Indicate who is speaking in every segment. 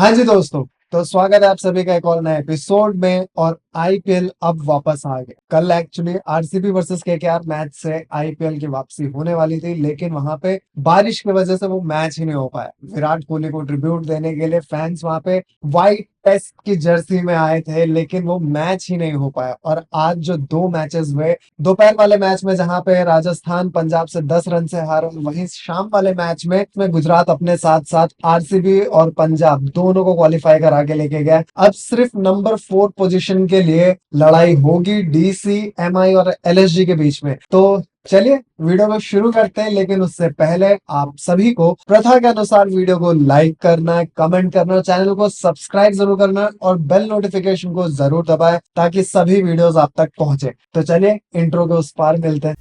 Speaker 1: हाँ जी दोस्तों, तो स्वागत है आप सभी का एक और नए एपिसोड में। और आईपीएल अब वापस आ गया। कल actually RCB versus KKR match से आईपीएल की वापसी होने वाली थी, लेकिन वहां पे बारिश की वजह से वो मैच ही नहीं हो पाया। विराट कोहली को ट्रिब्यूट देने के लिए फैंस वहां पे व्हाइट टेस्ट की जर्सी में आए थे, लेकिन वो मैच ही नहीं हो पाया। और आज जो दो मैचेस हुए, दोपहर वाले मैच में जहां पे राजस्थान पंजाब से 10 रन से हारा, वहीं शाम वाले मैच में गुजरात अपने साथ साथ आरसीबी और पंजाब दोनों को क्वालिफाई करा के लेके गया। अब सिर्फ नंबर 4 पोजीशन के लिए लड़ाई होगी डीसी, एमआई और एलएसजी के बीच में। तो चलिए वीडियो को शुरू करते हैं, लेकिन उससे पहले आप सभी को प्रथा के अनुसार वीडियो को लाइक करना, कमेंट करना, चैनल को सब्सक्राइब जरूर करना और बेल नोटिफिकेशन को जरूर दबाएं ताकि सभी वीडियोस आप तक पहुंचे। तो चलिए इंट्रो के उस पार मिलते हैं।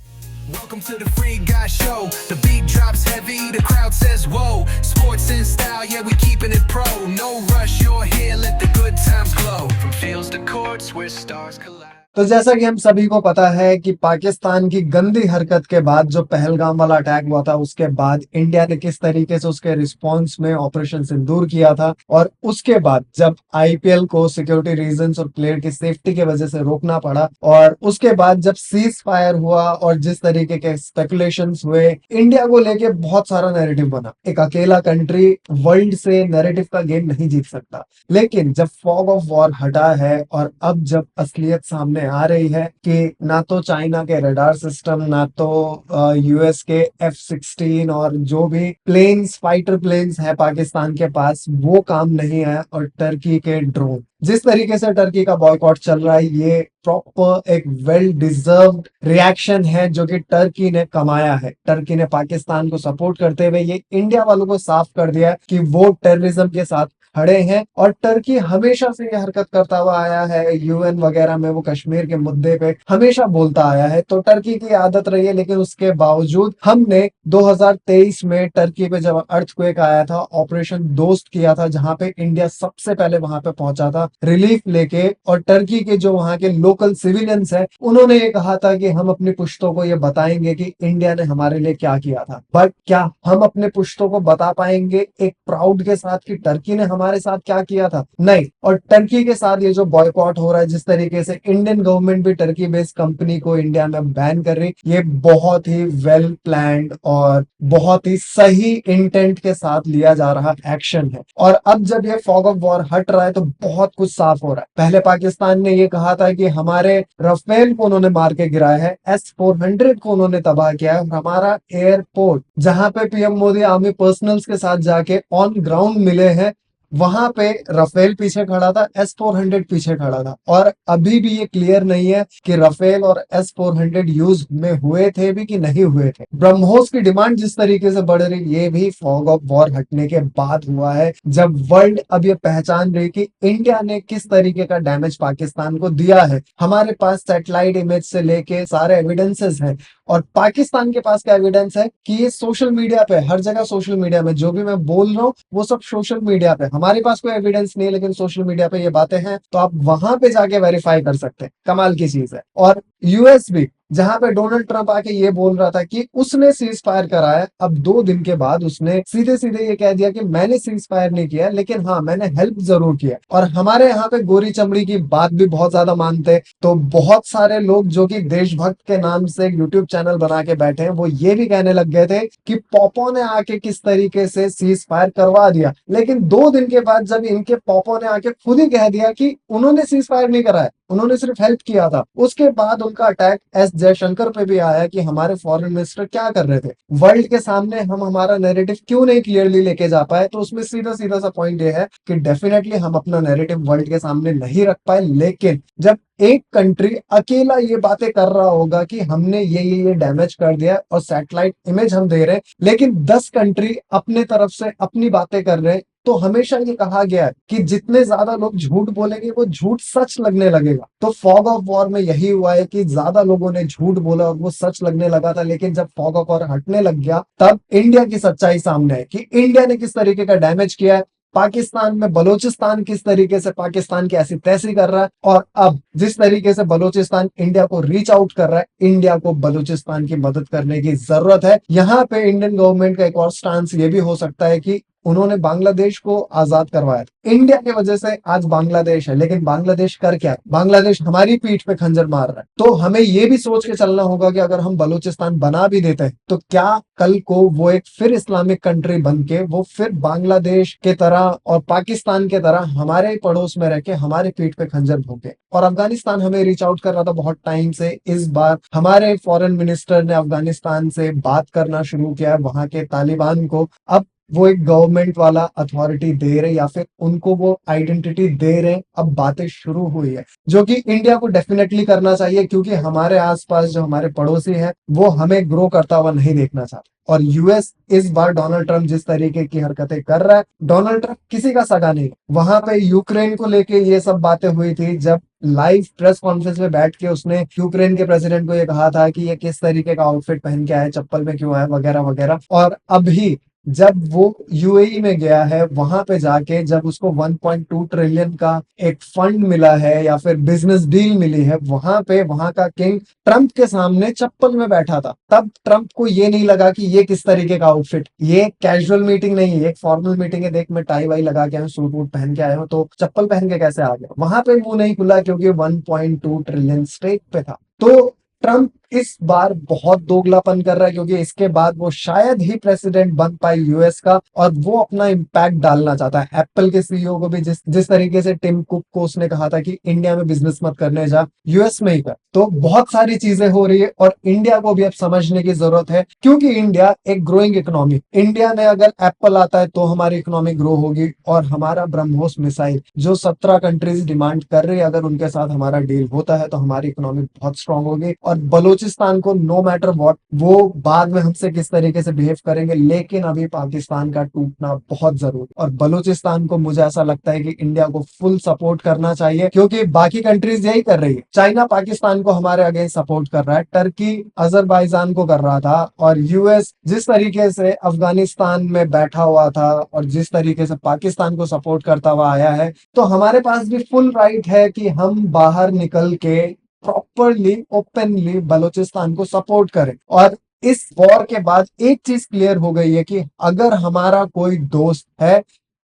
Speaker 2: Welcome to the Free Guy Show. The beat drops heavy, the crowd says whoa. Sports in style, yeah, we keeping it pro. No rush, you're here, let the good times glow. From fields to courts where stars collide.
Speaker 1: तो जैसा कि हम सभी को पता है कि पाकिस्तान की गंदी हरकत के बाद जो पहलगाम वाला अटैक हुआ था, उसके बाद इंडिया ने किस तरीके से उसके रिस्पांस में ऑपरेशन सिंदूर किया था, और उसके बाद जब आईपीएल को सिक्योरिटी रीजंस और प्लेयर की सेफ्टी की वजह से रोकना पड़ा, और उसके बाद जब सीज फायर हुआ और जिस तरीके के स्पेकुलेशंस हुए, इंडिया को लेके बहुत सारा नैरेटिव बना। एक अकेला कंट्री वर्ल्ड से नैरेटिव का गेम नहीं जीत सकता। लेकिन जब फॉग ऑफ वॉर हटा है और अब जब असलियत सामने आ रही है कि ना तो चाइना के रडार सिस्टम, ना तो यूएस के F-16 और जो भी प्लेन्स, फाइटर प्लेन्स है पाकिस्तान के पास, वो काम नहीं है, और टर्की के ड्रोन, जिस तरीके से टर्की का बॉयकॉट चल रहा है, ये प्रॉपर एक वेल डिजर्व्ड रिएक्शन है जो कि टर्की ने कमाया है। टर्की ने पाकिस्तान को सपोर्ट करते हुए ये इंडिया वालों को साफ कर दिया कि वो टेररिज्म के साथ खड़े हैं। और टर्की हमेशा से ये हरकत करता हुआ आया है, यूएन वगैरह में वो कश्मीर के मुद्दे पे हमेशा बोलता आया है, तो टर्की की आदत रही है। लेकिन उसके बावजूद हमने 2023 में टर्की पे जब अर्थक्वेक आया था, ऑपरेशन दोस्त किया था, जहां पे इंडिया सबसे पहले वहां पे पहुंचा था रिलीफ लेके। और टर्की के जो वहां के लोकल सिविलियंस है, उन्होंने ये कहा था कि हम अपनी पुश्तों को ये बताएंगे कि इंडिया ने हमारे लिए क्या किया था। बट क्या हम अपने पुश्तों को बता पाएंगे एक प्राउड के साथ कि टर्की ने हमारे साथ क्या किया था? नहीं। और टर्की के साथ ये जो बॉयकॉट हो रहा है, जिस तरीके से इंडियन गवर्नमेंट भी टर्की बेस्ड कंपनी को इंडिया में बैन कर रही, ये बहुत ही वेल प्लान्ड और बहुत ही सही इंटेंट के साथ लिया जा रहा एक्शन है। और अब जब ये फॉग ऑफ वॉर हट रहा है तो बहुत कुछ साफ हो रहा है। पहले पाकिस्तान ने ये कहा था कि हमारे राफेल को उन्होंने मार के गिराया है, S-400 को उन्होंने तबाह किया है, और हमारा एयरपोर्ट जहां पे पीएम मोदी आर्मी पर्सनल्स के साथ जाके ऑन ग्राउंड मिले हैं, वहां पे राफेल पीछे खड़ा था, S-400 पीछे खड़ा था। और अभी भी ये क्लियर नहीं है कि राफेल और S-400 यूज में हुए थे भी कि नहीं हुए थे। ब्रह्मोस की डिमांड जिस तरीके से बढ़ रही, ये भी फॉग ऑफ वॉर हटने के बाद हुआ है, जब वर्ल्ड अब ये पहचान रही कि इंडिया ने किस तरीके का डैमेज पाकिस्तान को दिया है। हमारे पास सैटेलाइट इमेज से लेके सारे एविडेंसेस हैं, और पाकिस्तान के पास क्या एविडेंस है कि ये सोशल मीडिया पे, हर जगह सोशल मीडिया में जो भी मैं बोल रहा हूँ वो सब सोशल मीडिया पे, हमारे पास कोई एविडेंस नहीं है लेकिन सोशल मीडिया पे ये बातें हैं, तो आप वहां पे जाके वेरीफाई कर सकते हैं। कमाल की चीज है। और यूएस भी, जहां पे डोनाल्ड ट्रंप आके ये बोल रहा था कि उसने सीज फायर कराया, अब 2 दिन के बाद उसने सीधे सीधे ये कह दिया कि मैंने सीज फायर नहीं किया, लेकिन हाँ मैंने हेल्प जरूर किया। और हमारे यहाँ पे गोरी चमड़ी की बात भी बहुत ज्यादा मानते हैं, तो बहुत सारे लोग जो कि देशभक्त के नाम से यूट्यूब चैनल बना के बैठे हैं, वो ये भी कहने लग गए थे कि पॉपो ने आके किस तरीके से सीज फायर करवा दिया। लेकिन 2 दिन के बाद जब इनके पॉपो ने आके खुद ही कह दिया कि उन्होंने सीज फायर नहीं कराया, उन्होंने सिर्फ हेल्प किया था, उसके बाद उनका अटैक एस जयशंकर पे भी आया कि हमारे फॉरेन मिनिस्टर क्या कर रहे थे। वर्ल्ड के सामने हम हमारा नैरेटिव क्यों नहीं क्लियरली लेके जा पाए? तो उसमें सीधा सीधा सा पॉइंट ये है कि डेफिनेटली हम अपना नैरेटिव वर्ल्ड के सामने नहीं रख पाए। लेकिन जब एक कंट्री अकेला ये बातें कर रहा होगा कि हमने ये डैमेज कर दिया और सैटेलाइट इमेज हम दे रहे हैं, लेकिन 10 कंट्री अपने तरफ से अपनी बातें कर रहे हैं, तो हमेशा ये कहा गया है कि जितने ज्यादा लोग झूठ बोलेंगे वो झूठ सच लगने लगेगा। तो फॉग ऑफ वॉर में यही हुआ है कि ज्यादा लोगों ने झूठ बोला और वो सच लगने लगा था। लेकिन जब फॉग ऑफ वॉर हटने लग गया, तब इंडिया की सच्चाई सामने है कि इंडिया ने किस तरीके का डैमेज किया है। पाकिस्तान में बलूचिस्तान किस तरीके से पाकिस्तान की ऐसी तैसी कर रहा है, और अब जिस तरीके से बलूचिस्तान इंडिया को रीच आउट कर रहा है, इंडिया को बलूचिस्तान की मदद करने की जरूरत है। यहाँ पे इंडियन गवर्नमेंट का एक और स्टांस ये भी हो सकता है कि उन्होंने बांग्लादेश को आजाद करवाया था। इंडिया की वजह से आज बांग्लादेश है, लेकिन बांग्लादेश कर क्या है? बांग्लादेश हमारी पीठ पे खंजर मार रहा है। तो हमें ये भी सोच के चलना होगा कि अगर हम बलूचिस्तान बना भी देते हैं तो क्या कल को वो एक फिर इस्लामिक कंट्री बन के वो फिर बांग्लादेश के तरह और पाकिस्तान के तरह हमारे पड़ोस में रह के हमारे पीठ पे खंजर भोंके। और अफगानिस्तान हमें रीच आउट कर रहा था बहुत टाइम से। इस बार हमारे फॉरेन मिनिस्टर ने अफगानिस्तान से बात करना शुरू किया है, वहां के तालिबान को अब वो एक गवर्नमेंट वाला अथॉरिटी दे रहे या फिर उनको वो आइडेंटिटी दे रहे। अब बातें शुरू हुई है जो कि इंडिया को डेफिनेटली करना चाहिए, क्योंकि हमारे आसपास जो हमारे पड़ोसी हैं वो हमें ग्रो करता हुआ नहीं देखना चाहते। और यूएस इस बार डोनाल्ड ट्रंप जिस तरीके की हरकतें कर रहा है, डोनाल्ड ट्रंप किसी का सगा नहीं। वहां पे यूक्रेन को लेके ये सब बातें हुई थी जब लाइव प्रेस कॉन्फ्रेंस में बैठ के उसने यूक्रेन के प्रेसिडेंट को ये कहा था कि ये किस तरीके का आउटफिट पहन के आए, चप्पल में क्यों आए, वगैरह वगैरह। और अभी जब वो यूएई में गया है, वहां पे जाके जब उसको 1.2 ट्रिलियन का एक फंड मिला है या फिर बिजनेस डील मिली है, वहां पे वहां का किंग ट्रंप के सामने चप्पल में बैठा था। तब ट्रंप को ये नहीं लगा कि ये किस तरीके का आउटफिट, ये कैजुअल मीटिंग नहीं है, एक फॉर्मल मीटिंग है, देख मैं टाई वाई लगा के आया हूं, सूट वूट पहन के आया हूं, तो चप्पल पहन के कैसे आ गया? वहां पे मुंह नहीं खुला क्योंकि 1.2 ट्रिलियन स्टेक पे था। तो ट्रंप इस बार बहुत दोगलापन कर रहा है, क्योंकि इसके बाद वो शायद ही प्रेसिडेंट बन पाए यूएस का, और वो अपना इम्पैक्ट डालना चाहता है। एप्पल के सीईओ को भी जिस तरीके से टिम कुक को उसने कहा था कि इंडिया में बिजनेस मत करने जा, यूएस में ही कर। तो बहुत सारी चीजें हो रही है और इंडिया को भी अब समझने की जरूरत है, क्योंकि इंडिया एक ग्रोइंग इकोनॉमी। इंडिया में अगर एप्पल आता है तो हमारी इकोनॉमी ग्रो होगी, और हमारा ब्रह्मोस मिसाइल जो 17 कंट्रीज डिमांड कर रही है, अगर उनके साथ हमारा डील होता है तो हमारी इकोनॉमी बहुत स्ट्रांग होगी। और बलूचिस्तान को नो मैटर व्हाट वो बाद में हमसे किस तरीके से बिहेव करेंगे, लेकिन अभी पाकिस्तान का टूटना बहुत जरूरी। और बलूचिस्तान को मुझे ऐसा लगता है कि इंडिया को फुल सपोर्ट करना चाहिए, क्योंकि बाकी कंट्रीज यही कर रही है। चाइना पाकिस्तान को हमारे अगेंस्ट सपोर्ट कर रहा है, टर्की अजरबैजान को कर रहा था, और यूएस जिस तरीके से अफगानिस्तान में बैठा हुआ था और जिस तरीके से पाकिस्तान को सपोर्ट करता हुआ आया है, तो हमारे पास भी फुल राइट है कि हम बाहर निकल के प्रॉपरली ओपनली बलूचिस्तान को सपोर्ट करें। और इस वॉर के बाद एक चीज क्लियर हो गई है कि अगर हमारा कोई दोस्त है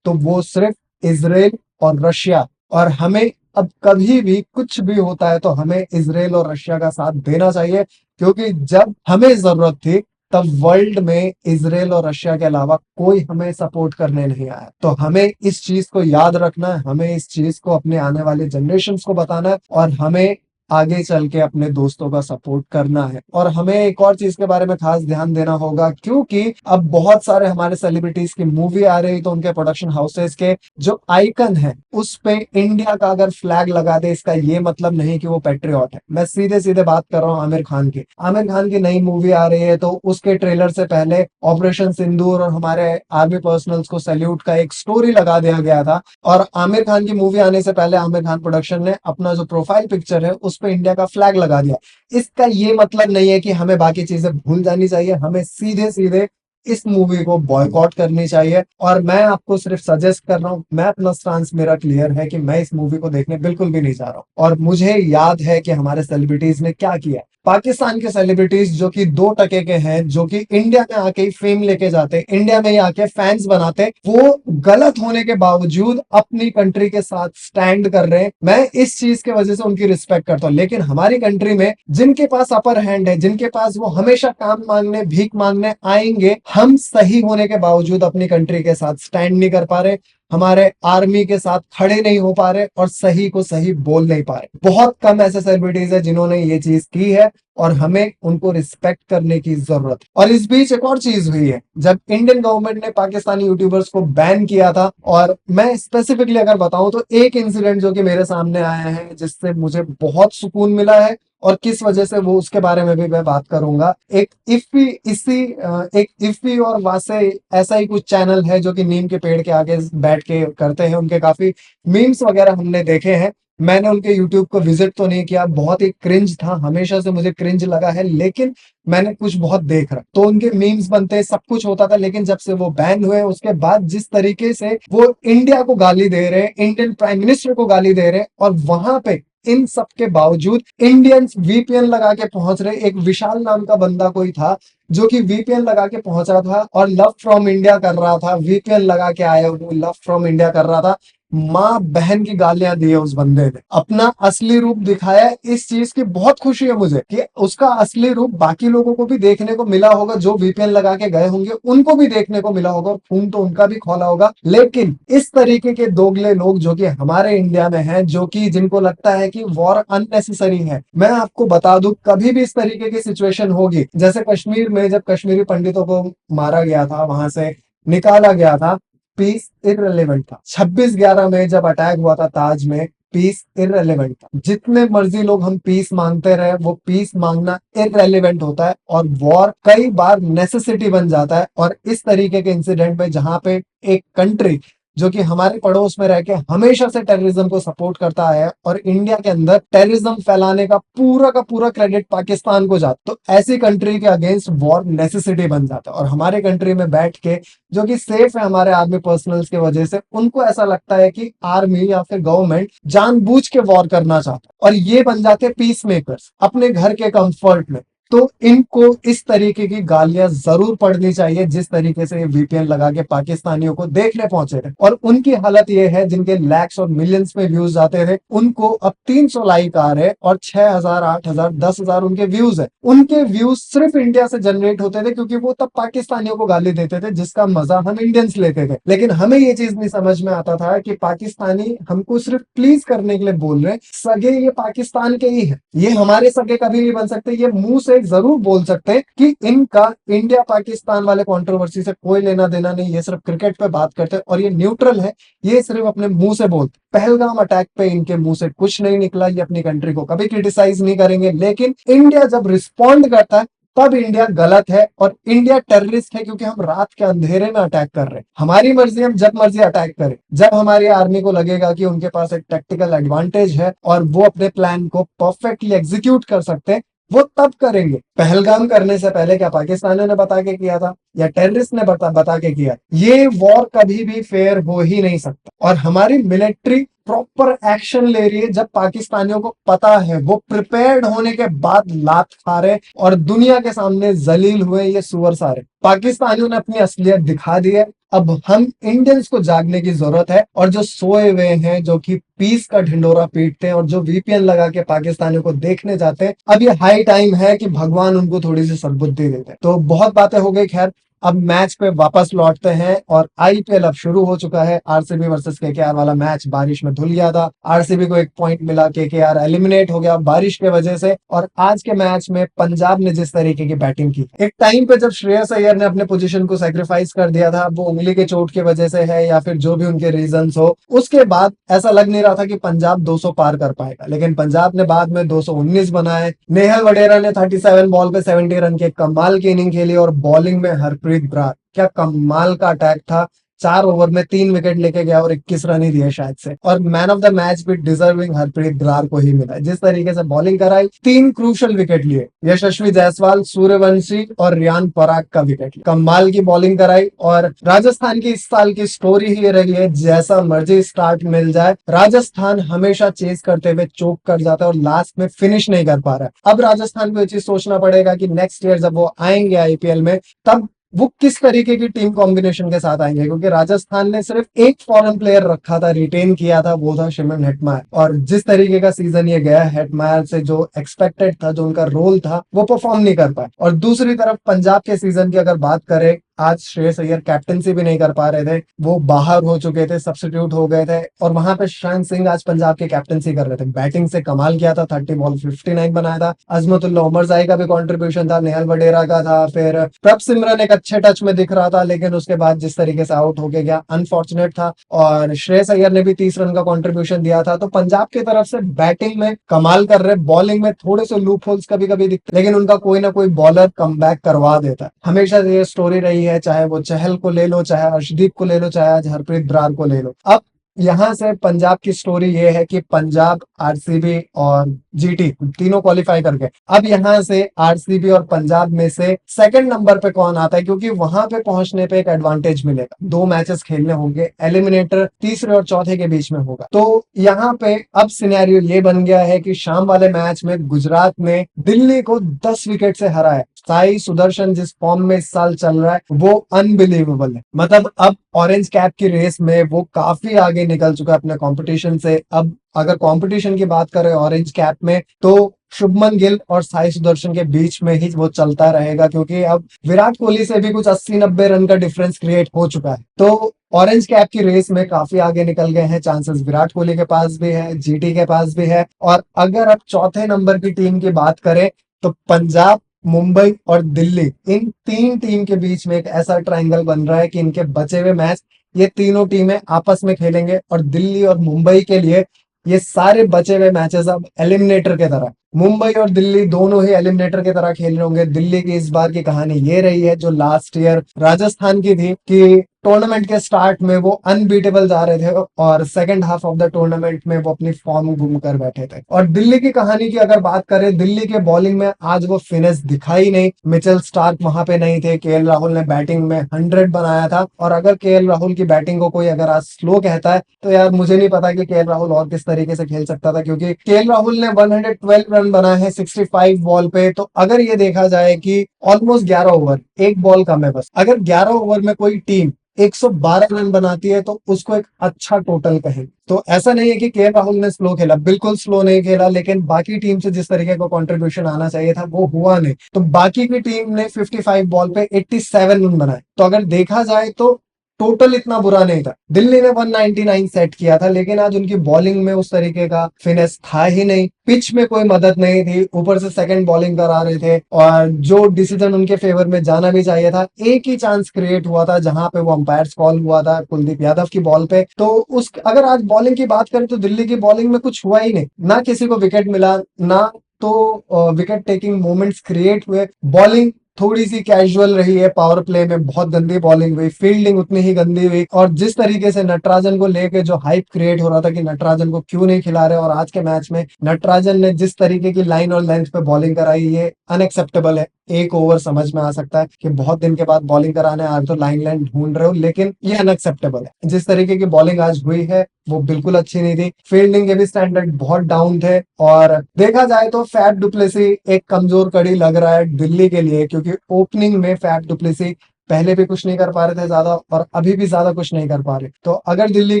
Speaker 1: तो वो सिर्फ इजराइल और रशिया। और हमें अब कभी भी कुछ भी होता है तो हमें इजराइल और रशिया का साथ देना चाहिए, क्योंकि जब हमें जरूरत थी तब वर्ल्ड में इजराइल और रशिया के अलावा कोई हमें सपोर्ट करने नहीं आया। तो हमें इस चीज को याद रखना है, हमें इस चीज को अपने आने वाले जनरेशंस को बताना है, और हमें आगे चल के अपने दोस्तों का सपोर्ट करना है। और हमें एक और चीज के बारे में खास ध्यान देना होगा, क्योंकि अब बहुत सारे हमारे सेलिब्रिटीज की मूवी आ रही, तो उनके प्रोडक्शन हाउसेस के जो आइकन है उस पे इंडिया का अगर फ्लैग लगा दे, इसका ये मतलब नहीं कि वो पेट्रियट है। मैं सीधे सीधे बात कर रहा हूँ आमिर खान की। आमिर खान की नई मूवी आ रही है, तो उसके ट्रेलर से पहले ऑपरेशन सिंदूर और हमारे आर्मी पर्सनल्स को सैल्यूट का एक स्टोरी लगा दिया गया था। और आमिर खान की मूवी आने से पहले आमिर खान प्रोडक्शन ने अपना जो प्रोफाइल पिक्चर है उस पे इंडिया का फ्लैग लगा दिया। इसका ये मतलब नहीं है कि हमें बाकी चीजें भूल जानी चाहिए, हमें सीधे सीधे इस मूवी को बॉयकॉट करनी चाहिए। और मैं आपको सिर्फ सजेस्ट कर रहा हूँ, मैं अपना स्टांस मेरा क्लियर है कि मैं इस मूवी को देखने बिल्कुल भी नहीं जा रहा हूँ। और मुझे याद है कि हमारे सेलिब्रिटीज ने क्या किया। पाकिस्तान के सेलिब्रिटीज जो कि 2 टके के हैं, जो कि इंडिया में आके फेम लेके जाते, इंडिया में ही आके फैंस बनाते, वो गलत होने के बावजूद अपनी कंट्री के साथ स्टैंड कर रहे हैं। मैं इस चीज की वजह से उनकी रिस्पेक्ट करता हूँ। लेकिन हमारी कंट्री में जिनके पास अपर हैंड है, जिनके पास वो हमेशा काम मांगने, भीख मांगने आएंगे, हम सही होने के बावजूद अपनी कंट्री के साथ स्टैंड नहीं कर पा रहे, हमारे आर्मी के साथ खड़े नहीं हो पा रहे, और सही को सही बोल नहीं पा रहे। बहुत कम ऐसे सेलिब्रिटीज है जिन्होंने ये चीज की है, और हमें उनको रिस्पेक्ट करने की जरूरत है। और इस बीच एक और चीज हुई है, जब इंडियन गवर्नमेंट ने पाकिस्तानी यूट्यूबर्स को बैन किया था, और मैं स्पेसिफिकली अगर बताऊं तो एक इंसिडेंट जो कि मेरे सामने आया है जिससे मुझे बहुत सुकून मिला है, और किस वजह से वो उसके बारे में भी मैं बात करूंगा। एक इफ्फी और वासे ऐसा ही कुछ चैनल है जो कि नीम के पेड़ के आगे बैठ के करते हैं, उनके काफी मीम्स वगैरह हमने देखे हैं। मैंने उनके यूट्यूब को विजिट तो नहीं किया, बहुत ही क्रिंज था, हमेशा से मुझे क्रिंज लगा है, लेकिन मैंने कुछ बहुत देख रहा, तो उनके मीम्स बनते, सब कुछ होता था। लेकिन जब से वो बैन हुए उसके बाद जिस तरीके से वो इंडिया को गाली दे रहे हैं, इंडियन प्राइम मिनिस्टर को गाली दे रहे हैं, और वहां पे इन सब के बावजूद इंडियंस वीपीएन लगा के पहुंच रहे। एक विशाल नाम का बंदा कोई था जो कि वीपीएन लगा के पहुंचा था और लव फ्रॉम इंडिया कर रहा था, वीपीएन लगा के आया वो लव फ्रॉम इंडिया कर रहा था। माँ बहन की गालियां दी है उस बंदे ने, अपना असली रूप दिखाया। इस चीज की बहुत खुशी है मुझे कि उसका असली रूप बाकी लोगों को भी देखने को मिला होगा, जो वीपीएन लगा के गए होंगे उनको भी देखने को मिला होगा और खून तो उनका भी खौला होगा। लेकिन इस तरीके के दोगले लोग जो कि हमारे इंडिया में हैं, जो कि जिनको लगता है कि वॉर अननेसेसरी है, मैं आपको बता दूं कभी भी इस तरीके की सिचुएशन होगी, जैसे कश्मीर में जब कश्मीरी पंडितों को मारा गया था, वहां से निकाला गया था, पीस इररिलेवेंट था। 26/11 में जब अटैक हुआ था ताज में, पीस इररिलेवेंट था। जितने मर्जी लोग हम पीस मांगते रहे, वो पीस मांगना इररिलेवेंट होता है और वॉर कई बार नेसेसिटी बन जाता है। और इस तरीके के इंसिडेंट में जहां पे एक कंट्री जो कि हमारे पड़ोस में रह के हमेशा से टेररिज्म को सपोर्ट करता है और इंडिया के अंदर टेररिज्म फैलाने का पूरा क्रेडिट पाकिस्तान को जाता, तो ऐसी कंट्री के अगेंस्ट वॉर नेसेसिटी बन जाता है। और हमारे कंट्री में बैठ के जो कि सेफ है हमारे आर्मी पर्सनल्स की वजह से, उनको ऐसा लगता है कि आर्मी या फिर गवर्नमेंट जानबूझ के वॉर करना चाहता है और ये बन जाते हैं पीस मेकर्स अपने घर के कंफर्ट में। तो इनको इस तरीके की गालियां जरूर पड़नी चाहिए जिस तरीके से ये वीपीएन लगा के पाकिस्तानियों को देखने पहुंचे थे। और उनकी हालत ये है, जिनके लैक्स और मिलियंस में व्यूज जाते थे, उनको अब 300 लाइक आ रहे और 6,000, 8,000, 10,000 उनके व्यूज है। उनके व्यूज सिर्फ इंडिया से जनरेट होते थे क्योंकि वो तब पाकिस्तानियों को गाली देते थे, जिसका मजा हम इंडियंस लेते थे। लेकिन हमें ये चीज नहीं समझ में आता था कि पाकिस्तानी हमको सिर्फ प्लीज करने के लिए बोल रहे हैं। सगे ये पाकिस्तान के ही है, ये हमारे सगे कभी नहीं बन सकते। ये मुंह से जरूर बोल सकते हैं कि इनका इंडिया पाकिस्तान वाले कंट्रोवर्सी से कोई लेना देना नहीं, ये सिर्फ क्रिकेट पे बात करते हैं और ये न्यूट्रल है, ये सिर्फ अपने मुंह से बोलते। पहलगाम अटैक पे इनके मुंह से कुछ नहीं निकला, ये अपनी कंट्री को कभी क्रिटिसाइज नहीं करेंगे। लेकिन इंडिया जब रिस्पॉन्ड करता है तब इंडिया गलत है और इंडिया टेररिस्ट है, क्योंकि हम रात के अंधेरे में अटैक कर रहे हैं। हमारी मर्जी, हम जब मर्जी अटैक करें। जब हमारी आर्मी को लगेगा कि उनके पास एक टैक्टिकल एडवांटेज है और वो अपने प्लान को परफेक्टली एग्जीक्यूट कर सकते हैं, वो तब करेंगे। पहलगाम करने से पहले क्या पाकिस्तानियों ने बता के किया था या टेररिस्ट ने बता के किया? ये वॉर कभी भी फेयर हो ही नहीं सकता। और हमारी मिलिट्री प्रॉपर एक्शन ले रही है जब पाकिस्तानियों को पता है, वो प्रिपेयर्ड होने के बाद लात खा रहे और दुनिया के सामने जलील हुए ये सुअर सारे। पाकिस्तानियों ने अपनी असलियत दिखा दी है। अब हम इंडियंस को जागने की जरूरत है और जो सोए हुए हैं, जो कि पीस का ढिंडोरा पीटते हैं और जो वीपीएन लगा के पाकिस्तानियों को देखने जाते हैं, अब ये हाई टाइम है कि भगवान उनको थोड़ी सी सद्बुद्धि देते हैं। तो बहुत बातें हो गई, खैर अब मैच पे वापस लौटते हैं और आईपीएल अब शुरू हो चुका है। आरसीबी वर्सेस केकेआर वाला मैच बारिश में धुल गया था। आरसीबी को 1 पॉइंट मिला, केकेआर एलिमिनेट हो गया बारिश के वजह से। और आज के मैच में पंजाब ने जिस तरीके की बैटिंग की, एक टाइम पे जब श्रेयस अय्यर ने अपने पोजीशन को सैक्रिफाइस कर दिया था, वो उंगली के चोट की वजह से है या फिर जो भी उनके रीजंस हो, उसके बाद ऐसा लग नहीं रहा था कि पंजाब 200 पार कर पाएगा। लेकिन पंजाब ने बाद में 219 बनाए। नेहल वडेरा ने 37 बॉल पे 70 रन के कमाल की इनिंग खेली और बॉलिंग में हरप्रीत ब्रार, क्या कमाल का अटैक था। 4 ओवर में 3 विकेट लेके गया और 21 रन ही दिए शायद से। और मैन ऑफ द मैच भी डिजर्विंग हरप्रीत ब्रार को ही मिला। जिस तरीके से बॉलिंग कराई, 3 क्रूशल विकेट लिए, यशस्वी जायसवाल, सूर्यवंशी और रियान पराग का विकेट लिया। कमाल की बॉलिंग कराई। और राजस्थान की इस साल की स्टोरी ही रही है, जैसा मर्जी स्टार्ट मिल जाए, राजस्थान हमेशा चेस करते हुए चोक कर जाता है और लास्ट में फिनिश नहीं कर पा रहा है। अब राजस्थान को ये चीज सोचना पड़ेगा कि नेक्स्ट ईयर जब वो आएंगे आईपीएल में, तब वो किस तरीके की टीम कॉम्बिनेशन के साथ आएंगे। क्योंकि राजस्थान ने सिर्फ एक फॉरेन प्लेयर रखा था, रिटेन किया था, वो था शिमन हेटमायर। और जिस तरीके का सीजन ये गया, हेटमायर से जो एक्सपेक्टेड था, जो उनका रोल था, वो परफॉर्म नहीं कर पाए। और दूसरी तरफ पंजाब के सीजन की अगर बात करें, आज श्रेयस अय्यर कैप्टनसी भी नहीं कर पा रहे थे, वो बाहर हो चुके थे, सब्स्टिट्यूट हो गए थे। और वहां पे शशांक सिंह आज पंजाब के कैप्टनसी कर रहे थे। बैटिंग से कमाल किया था, 30 बॉल 59 बनाया था। अजमतुल्ला उमरजाई का भी कंट्रीब्यूशन था, नेहल वडेरा का था, फिर प्रभ सिमरन एक अच्छे टच में दिख रहा था, लेकिन उसके बाद जिस तरीके से आउट होके गया, अनफॉर्चुनेट था। और श्रेयस अय्यर ने भी 30 रन का कंट्रीब्यूशन दिया था। तो पंजाब की तरफ से बैटिंग में कमाल कर रहे, बॉलिंग में थोड़े से लूप होल्स कभी कभी दिखते, लेकिन उनका कोई ना कोई बॉलर कमबैक करवा देता है। हमेशा ये स्टोरी रही है, चाहे वो चहल को ले लो, चाहे अर्शदीप को ले लो, चाहे आज हरप्रीत ब्रार को ले लो। अब यहाँ से पंजाब की स्टोरी ये है कि पंजाब, आरसीबी और जीटी तीनों क्वालिफाई कर गए। अब यहाँ से आरसीबी और पंजाब में से सेकंड नंबर पे कौन आता है, क्योंकि वहां पे पहुंचने पे एक एडवांटेज मिलेगा। 2 मैचेस खेलने होंगे, एलिमिनेटर तीसरे और चौथे के बीच में होगा। तो यहाँ पे अब सिनेरियो ये बन गया है कि शाम वाले मैच में गुजरात ने दिल्ली को 10 विकेट से हराया। साई सुदर्शन जिस फॉर्म में इस साल चल रहा है वो अनबिलीवेबल है। मतलब अब ऑरेंज कैप की रेस में वो काफी आगे निकल चुका है अपने कंपटीशन से। अब अगर कंपटीशन की बात करें ऑरेंज कैप में, तो शुभमन गिल और साई सुदर्शन के बीच में ही वो चलता रहेगा, क्योंकि अब विराट कोहली से भी कुछ 80-90 रन का डिफरेंस क्रिएट हो चुका है। तो ऑरेंज कैप की रेस में काफी आगे निकल गए हैं। चांसेस विराट कोहली के पास भी है, जीटी के पास भी है। और अगर अब चौथे नंबर की टीम की बात करें तो पंजाब, मुंबई और दिल्ली, इन 3 टीम के बीच में एक ऐसा ट्रायंगल बन रहा है कि इनके बचे हुए मैच ये तीनों टीमें आपस में खेलेंगे। और दिल्ली और मुंबई के लिए ये सारे बचे हुए मैचेस अब एलिमिनेटर के तरह, मुंबई और दिल्ली दोनों ही एलिमिनेटर की तरह खेल रहे होंगे। दिल्ली की इस बार की कहानी ये रही है, जो लास्ट ईयर राजस्थान की थी, कि टूर्नामेंट के स्टार्ट में वो अनबीटेबल जा रहे थे और second half of the tournament में वो अपनी फॉर्म गुम कर बैठे थे। और दिल्ली की कहानी की अगर बात करें, दिल्ली के बॉलिंग में आज वो फिनिश दिखाई नहीं। मिचेल स्टार्क वहां पे नहीं थे। केएल राहुल ने बैटिंग में 100 बनाया था। और अगर केएल राहुल की बैटिंग को कोई अगर आज स्लो कहता है तो यार मुझे नहीं पता कि केएल राहुल और किस तरीके से खेल सकता था, क्योंकि केएल राहुल ने 112 रन बनाए हैं 65 बॉल पे। तो अगर ये देखा जाए कि ऑलमोस्ट 11 ओवर, एक बॉल कम है बस, अगर 11 ओवर में कोई टीम 112 रन बनाती है तो उसको एक अच्छा टोटल कहें। तो ऐसा नहीं है कि केएल राहुल ने स्लो खेला, बिल्कुल स्लो नहीं खेला, लेकिन बाकी टीम से जिस तरीके का कंट्रीब्यूशन आना चाहिए था वो हुआ नहीं। तो बाकी की टीम ने 55 बॉल पे 87 रन बनाए। तो अगर देखा जाए तो टोटल इतना बुरा नहीं था। दिल्ली ने 199 सेट किया था, लेकिन आज उनकी बॉलिंग में उस तरीके का फिनिश था ही नहीं। पिच में कोई मदद नहीं थी, ऊपर से सेकंड बॉलिंग करा रहे थे और जो डिसीजन उनके फेवर में जाना भी चाहिए था, एक ही चांस क्रिएट हुआ था जहां पे वो अंपायर्स कॉल हुआ था कुलदीप यादव की बॉल पे। तो उस अगर आज बॉलिंग की बात करें तो दिल्ली की बॉलिंग में कुछ हुआ ही नहीं, ना किसी को विकेट मिला, ना तो विकेट टेकिंग मोमेंट्स क्रिएट हुए। बॉलिंग थोड़ी सी कैजुअल रही है, पावर प्ले में बहुत गंदी बॉलिंग हुई, फील्डिंग उतनी ही गंदी हुई। और जिस तरीके से नटराजन को लेके जो हाइप क्रिएट हो रहा था कि नटराजन को क्यों नहीं खिला रहे, और आज के मैच में नटराजन ने जिस तरीके की लाइन और लेंथ पे बॉलिंग कराई, ये अनएक्सेप्टेबल है। एक ओवर समझ में आ सकता है कि बहुत दिन के बाद बॉलिंग कराने आ रहे तो लाइन लाइन ढूंढ रहे हो, लेकिन ये अनएक्सेप्टेबल है। जिस तरीके की बॉलिंग आज हुई है वो बिल्कुल अच्छी नहीं थी। फील्डिंग के भी स्टैंडर्ड बहुत डाउन थे। और देखा जाए तो फैफ डुप्लेसी एक कमजोर कड़ी लग रहा है दिल्ली के लिए, क्योंकि ओपनिंग में फैफ डुप्लेसी पहले भी कुछ नहीं कर पा रहे थे ज्यादा, और अभी भी ज्यादा कुछ नहीं कर पा रहे। तो अगर दिल्ली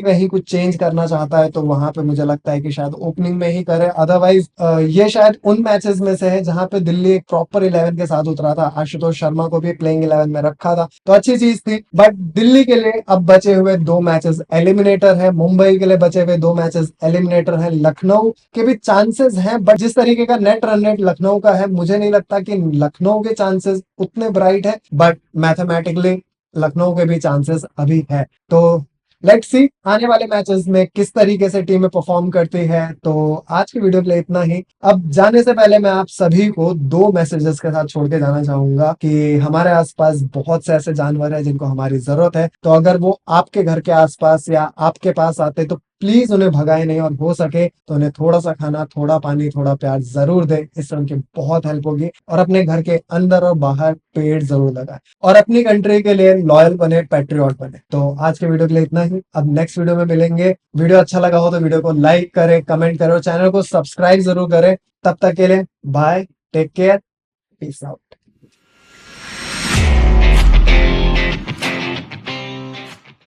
Speaker 1: कहीं कुछ चेंज करना चाहता है तो वहां पे मुझे लगता है कि शायद ओपनिंग में ही करे। अदरवाइज ये शायद उन मैचेस में से है जहां पे दिल्ली एक प्रॉपर 11 के साथ उतरा था। आशुतोष शर्मा को भी प्लेइंग 11 में रखा था, तो अच्छी चीज थी। बट दिल्ली के लिए अब बचे हुए 2 मैचेस एलिमिनेटर है, मुंबई के लिए बचे हुए 2 मैचेस एलिमिनेटर है, लखनऊ के भी चांसेस हैं। बट जिस तरीके का नेट रन रेट लखनऊ का है, मुझे नहीं लगता कि लखनऊ के चांसेस उतने ब्राइट है। बट मैथमेटिकली लखनऊ के भी चांसेस अभी है। तो लेट्स सी आने वाले मैचेस में किस तरीके से टीमें परफॉर्म करती है। तो आज की वीडियो के लिए इतना ही। अब जाने से पहले मैं आप सभी को 2 मैसेजेस के साथ छोड़ के जाना चाहूंगा कि हमारे आसपास बहुत से ऐसे जानवर हैं जिनको हमारी जरूरत है। तो अगर वो आपके घर के आसपास या आपके पास आते तो प्लीज उन्हें भगाए नहीं, और हो सके तो उन्हें थोड़ा सा खाना, थोड़ा पानी, थोड़ा प्यार जरूर दे। इससे उनकी बहुत हेल्प होगी। और अपने घर के अंदर और बाहर पेड़ जरूर लगाए, और अपनी कंट्री के लिए लॉयल बने, पैट्रियट बने। तो आज के वीडियो के लिए इतना ही। अब नेक्स्ट वीडियो में मिलेंगे। वीडियो अच्छा लगा हो तो वीडियो को लाइक करें, कमेंट करें और चैनल को सब्सक्राइब जरूर करें। तब तक के लिए bye, take care, peace out.